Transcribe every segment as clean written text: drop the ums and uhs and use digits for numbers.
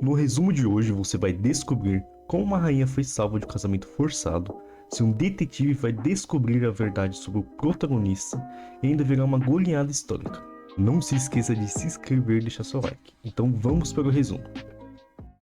No resumo de hoje você vai descobrir como uma rainha foi salva de um casamento forçado, se um detetive vai descobrir a verdade sobre o protagonista e ainda virá uma goleada histórica. Não se esqueça de se inscrever e deixar seu like. Então vamos para o resumo.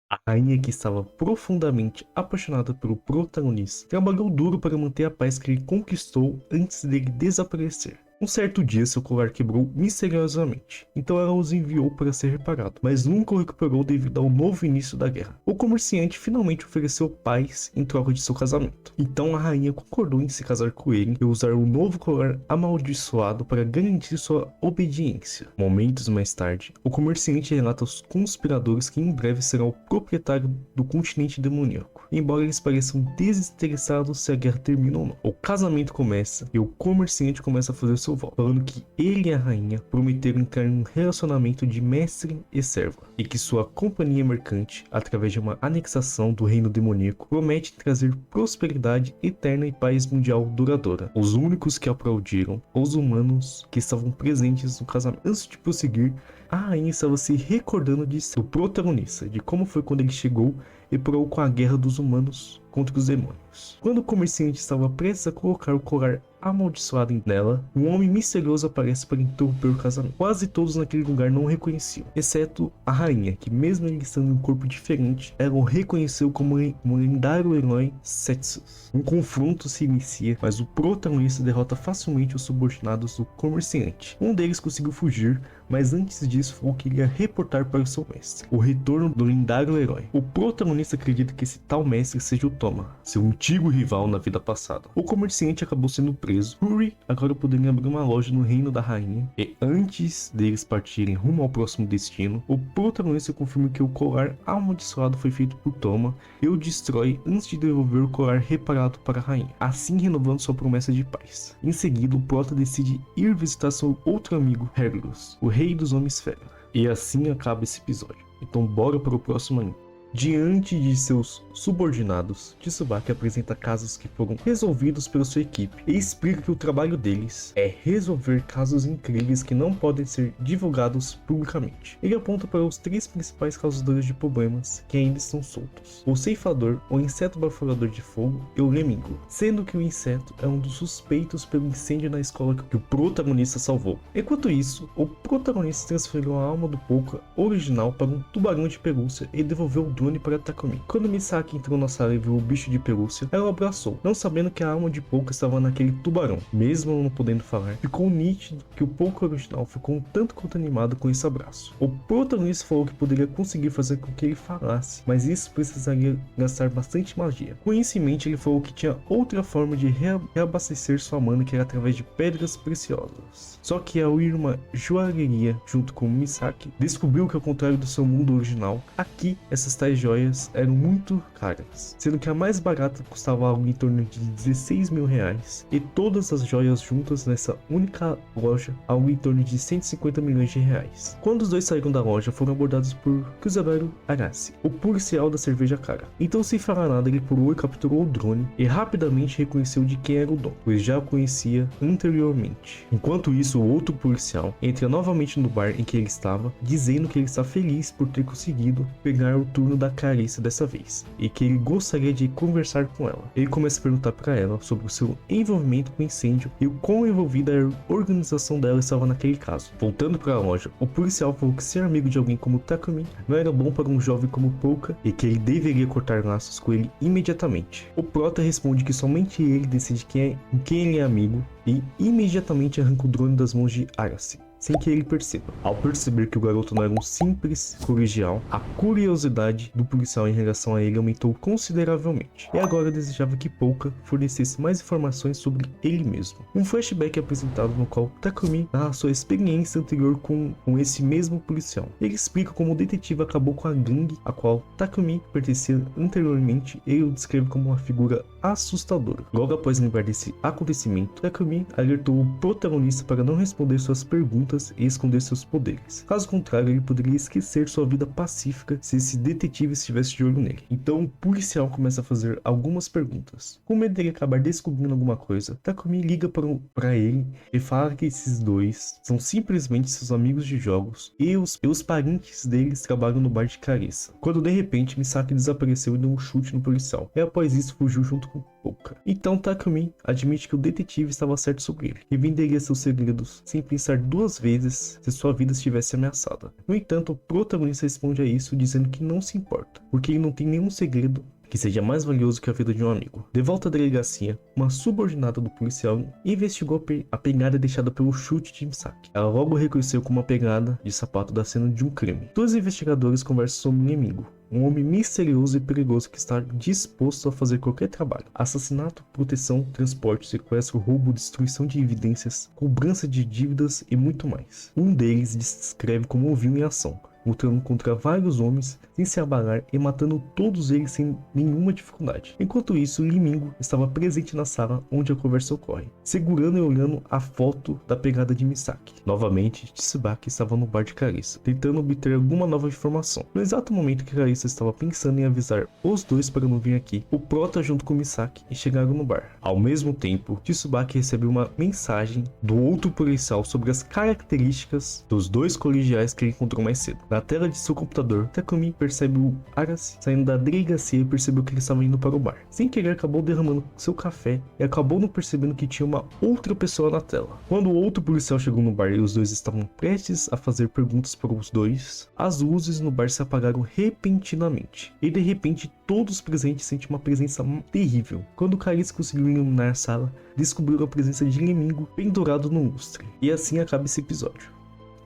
A rainha, que estava profundamente apaixonada pelo protagonista, trabalhou duro para manter a paz que ele conquistou antes dele desaparecer. Um certo dia seu colar quebrou misteriosamente, então ela os enviou para ser reparado, mas nunca o recuperou devido ao novo início da guerra. O comerciante finalmente ofereceu paz em troca de seu casamento, então a rainha concordou em se casar com ele e usar o novo colar amaldiçoado para garantir sua obediência. Momentos mais tarde, o comerciante relata aos conspiradores que em breve será o proprietário do continente demoníaco, embora eles pareçam desinteressados se a guerra termina ou não. O casamento começa e o comerciante começa a fazer seu voto, falando que ele e a rainha prometeram entrar em um relacionamento de mestre e serva, e que sua companhia mercante, através de uma anexação do reino demoníaco, promete trazer prosperidade eterna e paz mundial duradoura. Os únicos que aplaudiram, os humanos que estavam presentes no casamento. Antes de prosseguir, a rainha estava se recordando do protagonista, de como foi quando ele chegou e parou com a guerra dos humanos contra os demônios. Quando o comerciante estava prestes a colocar o colar amaldiçoado nela, um homem misterioso aparece para interromper o casamento. Quase todos naquele lugar não o reconheciam, exceto a rainha, que mesmo ele estando em um corpo diferente, ela o reconheceu como um lendário herói Setsus. Um confronto se inicia, mas o protagonista derrota facilmente os subordinados do comerciante. Um deles conseguiu fugir, mas antes disso falou que iria reportar para o seu mestre, o retorno do lendário herói. O protagonista acredita que esse tal mestre seja o Toma, seu antigo rival na vida passada. O comerciante acabou sendo preso. Hurry agora poderia abrir uma loja no reino da rainha, e antes deles partirem rumo ao próximo destino, o protagonista confirma que o colar amaldiçoado foi feito por Toma e o destrói antes de devolver o colar reparado para a rainha, assim renovando sua promessa de paz. Em seguida, o prota decide ir visitar seu outro amigo, Herglus, o rei dos homens fera. E assim acaba esse episódio. Então bora para o próximo anime. Diante de seus subordinados, Tsubaki apresenta casos que foram resolvidos pela sua equipe e explica que o trabalho deles é resolver casos incríveis que não podem ser divulgados publicamente. Ele aponta para os 3 principais causadores de problemas que ainda estão soltos: o ceifador, o inseto baforador de fogo e o lemingo, sendo que o inseto é um dos suspeitos pelo incêndio na escola que o protagonista salvou. Enquanto isso, o protagonista transferiu a alma do Pouka original para um tubarão de pelúcia e devolveu o para Takumi. Quando Misaki entrou na sala e viu o bicho de pelúcia, ela o abraçou, não sabendo que a alma de Pouka estava naquele tubarão. Mesmo não podendo falar, ficou nítido que o Pouka original ficou um tanto quanto animado com esse abraço. O protagonista falou que poderia conseguir fazer com que ele falasse, mas isso precisaria gastar bastante magia. Com isso em mente, ele falou que tinha outra forma de reabastecer sua mana, que era através de pedras preciosas. Só que ao ir uma joalheria junto com Misaki, descobriu que ao contrário do seu mundo original, aqui essas tais joias eram muito caras, sendo que a mais barata custava algo em torno de 16 mil reais, e todas as joias juntas nessa única loja algo em torno de 150 milhões de reais. Quando os dois saíram da loja, foram abordados por Kuzaberu Arase, o policial da cerveja cara. Então, sem falar nada, ele pulou e capturou o drone e rapidamente reconheceu de quem era o dono, pois já o conhecia anteriormente. Enquanto isso, o outro policial entra novamente no bar em que ele estava, dizendo que ele está feliz por ter conseguido pegar o turno da Carissa dessa vez, e que ele gostaria de conversar com ela. Ele começa a perguntar para ela sobre o seu envolvimento com o incêndio e o quão envolvida a organização dela estava naquele caso. Voltando para a loja, o policial falou que ser amigo de alguém como Takumi não era bom para um jovem como Pouka e que ele deveria cortar laços com ele imediatamente. O prota responde que somente ele decide quem ele é amigo e imediatamente arranca o drone das mãos de Arase, sem que ele perceba. Ao perceber que o garoto não era um simples colegial, a curiosidade do policial em relação a ele aumentou consideravelmente, e agora desejava que Pouka fornecesse mais informações sobre ele mesmo. Um flashback é apresentado no qual Takumi narra sua experiência anterior com esse mesmo policial. Ele explica como o detetive acabou com a gangue a qual Takumi pertencia anteriormente, e ele o descreve como uma figura assustadora. Logo após lembrar desse acontecimento, Takumi alertou o protagonista para não responder suas perguntas ocultas e esconder seus poderes. Caso contrário, ele poderia esquecer sua vida pacífica se esse detetive estivesse de olho nele. Então o policial começa a fazer algumas perguntas. Com medo dele acabar descobrindo alguma coisa, Takumi liga para ele e fala que esses dois são simplesmente seus amigos de jogos e os parentes deles trabalham no bar de Carissa. Quando de repente Misaki desapareceu e deu um chute no policial, e após isso fugiu junto com Pouka. Então Takumi admite que o detetive estava certo sobre ele e venderia seus segredos sem pensar duas vezes se sua vida estivesse ameaçada. No entanto, o protagonista responde a isso dizendo que não se importa, porque ele não tem nenhum segredo que seja mais valioso que a vida de um amigo. De volta à delegacia, uma subordinada do policial investigou a pegada deixada pelo chute de Misaki. Ela logo reconheceu como uma pegada de sapato da cena de um crime. Dois investigadores conversam sobre um inimigo, um homem misterioso e perigoso que está disposto a fazer qualquer trabalho. Assassinato, proteção, transporte, sequestro, roubo, destruição de evidências, cobrança de dívidas e muito mais. Um deles descreve como o viu em ação, lutando contra vários homens sem se abalar e matando todos eles sem nenhuma dificuldade. Enquanto isso, Limingo estava presente na sala onde a conversa ocorre, segurando e olhando a foto da pegada de Misaki. Novamente, Tsubaki estava no bar de Carissa, tentando obter alguma nova informação. No exato momento que Carissa estava pensando em avisar os dois para não vir aqui, o Prota junto com Misaki e chegaram no bar. Ao mesmo tempo, Tsubaki recebe uma mensagem do outro policial sobre as características dos dois colegiais que ele encontrou mais cedo. Na tela de seu computador, Takumi percebe o Arase saindo da delegacia e percebeu que ele estava indo para o bar. Sem querer, acabou derramando seu café e acabou não percebendo que tinha uma outra pessoa na tela. Quando o outro policial chegou no bar e os dois estavam prestes a fazer perguntas para os dois, as luzes no bar se apagaram repentinamente. E de repente, todos os presentes sentem uma presença terrível. Quando Carissa conseguiu iluminar a sala, descobriu a presença de Limingo pendurado no lustre. E assim acaba esse episódio.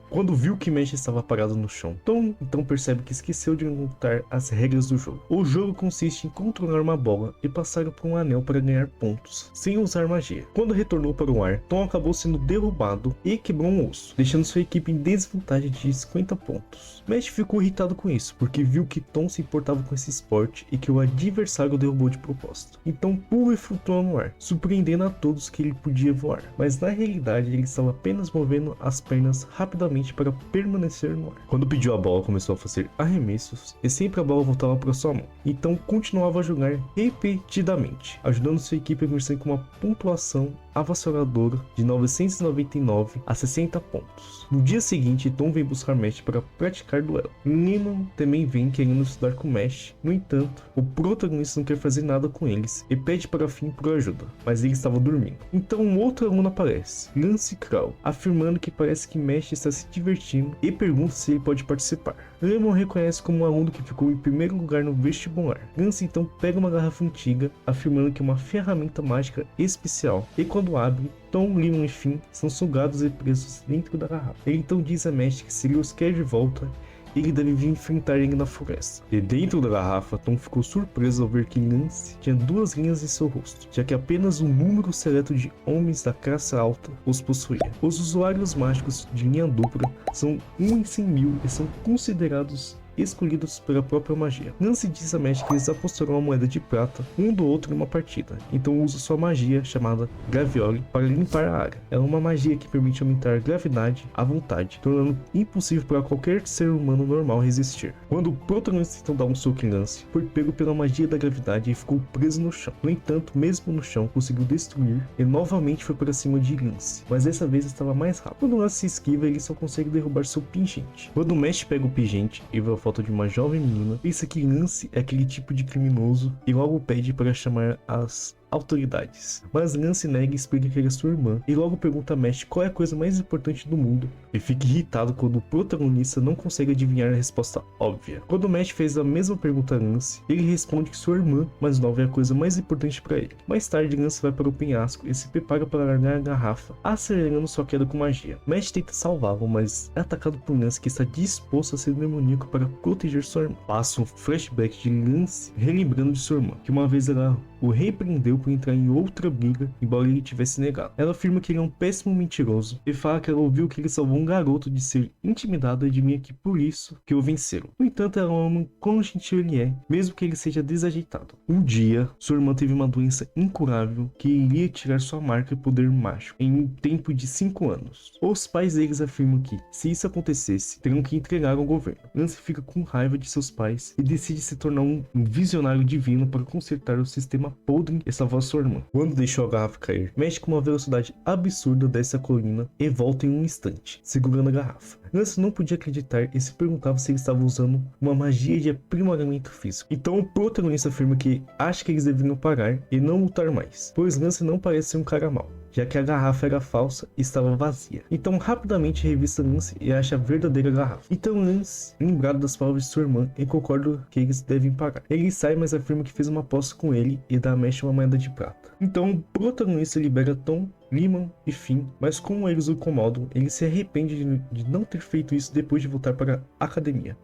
Quando viu que Mesh estava parado no chão, Tom então percebe que esqueceu de anotar as regras do jogo. O jogo consiste em controlar uma bola e passar por um anel para ganhar pontos, sem usar magia. Quando retornou para o ar, Tom acabou sendo derrubado e quebrou um osso, deixando sua equipe em desvantagem de 50 pontos. Mesh ficou irritado com isso, porque viu que Tom se importava com esse esporte e que o adversário derrubou de propósito. Então pula e flutua no ar, surpreendendo a todos que ele podia voar, mas na realidade ele estava apenas movendo as pernas rapidamente para permanecer no ar. Quando pediu a bola, começou a fazer arremessos e sempre a bola voltava para sua mão. Então continuava a jogar repetidamente, ajudando sua equipe a vencer com uma pontuação avassaladora de 999 a 60 pontos. No dia seguinte, Tom vem buscar Mesh para praticar duelo. Lemon também vem querendo estudar com Mesh. No entanto, o protagonista não quer fazer nada com eles e pede para Finn por ajuda, mas ele estava dormindo. Então um outro aluno aparece, Lance Crow, afirmando que parece que Mesh está se divertindo e pergunta se ele pode participar. Lemon reconhece como um aluno que ficou em primeiro lugar no vestibular. Lance então pega uma garrafa antiga, afirmando que é uma ferramenta mágica especial, e quando abre, Tom, Lemon e Finn são sugados e presos dentro da garrafa. Ele então diz a Mesh que se ele os quer de volta, ele deve vir enfrentar ele na floresta. E dentro da garrafa, Tom ficou surpreso ao ver que Lance tinha duas linhas em seu rosto, já que apenas um número seleto de homens da classe alta os possuía. Os usuários mágicos de linha dupla são 1 em 100 mil e são considerados escolhidos pela própria magia. Lance diz a Mesh que eles apostaram uma moeda de prata um do outro em uma partida, então usa sua magia chamada Gravioli para limpar a área. Ela é uma magia que permite aumentar a gravidade à vontade, tornando impossível para qualquer ser humano normal resistir. Quando o protagonista então dá um soco em Lance, foi pego pela magia da gravidade e ficou preso no chão. No entanto, mesmo no chão, conseguiu destruir e novamente foi para cima de Lance, mas dessa vez estava mais rápido. Quando Lance se esquiva, ele só consegue derrubar seu pingente. Quando Mesh pega o pingente e vê a foto de uma jovem menina, pensa que Lance é aquele tipo de criminoso e logo pede para chamar as autoridades. Mas Lance nega e explica que ele é sua irmã e logo pergunta a Mesh qual é a coisa mais importante do mundo e fica irritado quando o protagonista não consegue adivinhar a resposta óbvia. Quando Mesh fez a mesma pergunta a Lance, ele responde que sua irmã mais nova é a coisa mais importante para ele. Mais tarde, Lance vai para o penhasco e se prepara para largar a garrafa, acelerando sua queda com magia. Mesh tenta salvá-lo, mas é atacado por Lance, que está disposto a ser demoníaco para proteger sua irmã. Passa um flashback de Lance relembrando de sua irmã, que uma vez ela o repreendeu por entrar em outra briga, embora ele tivesse negado. Ela afirma que ele é um péssimo mentiroso e fala que ela ouviu que ele salvou um garoto de ser intimidado e admira que por isso que o venceram. No entanto, ela ama quão gentil ele é, mesmo que ele seja desajeitado. Um dia, sua irmã teve uma doença incurável que iria tirar sua marca e poder mágico em um tempo de 5 anos. Os pais deles afirmam que, se isso acontecesse, teriam que entregar ao governo. Lance fica com raiva de seus pais e decide se tornar um visionário divino para consertar o sistema podre e salvar sua irmã. Quando deixou a garrafa cair, mexe com uma velocidade absurda dessa colina e volta em um instante, segurando a garrafa. Lance não podia acreditar e se perguntava se ele estava usando uma magia de aprimoramento físico. Então o protagonista afirma que acha que eles deveriam parar e não lutar mais, pois Lance não parece ser um cara mau, já que a garrafa era falsa e estava vazia. Então rapidamente revista Lance e acha a verdadeira garrafa. Então Lance, lembrado das palavras de sua irmã, e concorda que eles devem pagar. Ele sai, mas afirma que fez uma aposta com ele e dá a Mesh uma moeda de prata. Então o protagonista libera Tom, Lyman e Finn, mas como eles o incomodam, ele se arrepende de não ter feito isso depois de voltar para a academia.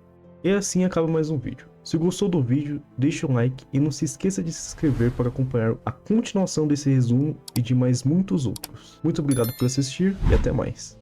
E assim acaba mais um vídeo. Se gostou do vídeo, deixa um like e não se esqueça de se inscrever para acompanhar a continuação desse resumo e de mais muitos outros. Muito obrigado por assistir e até mais.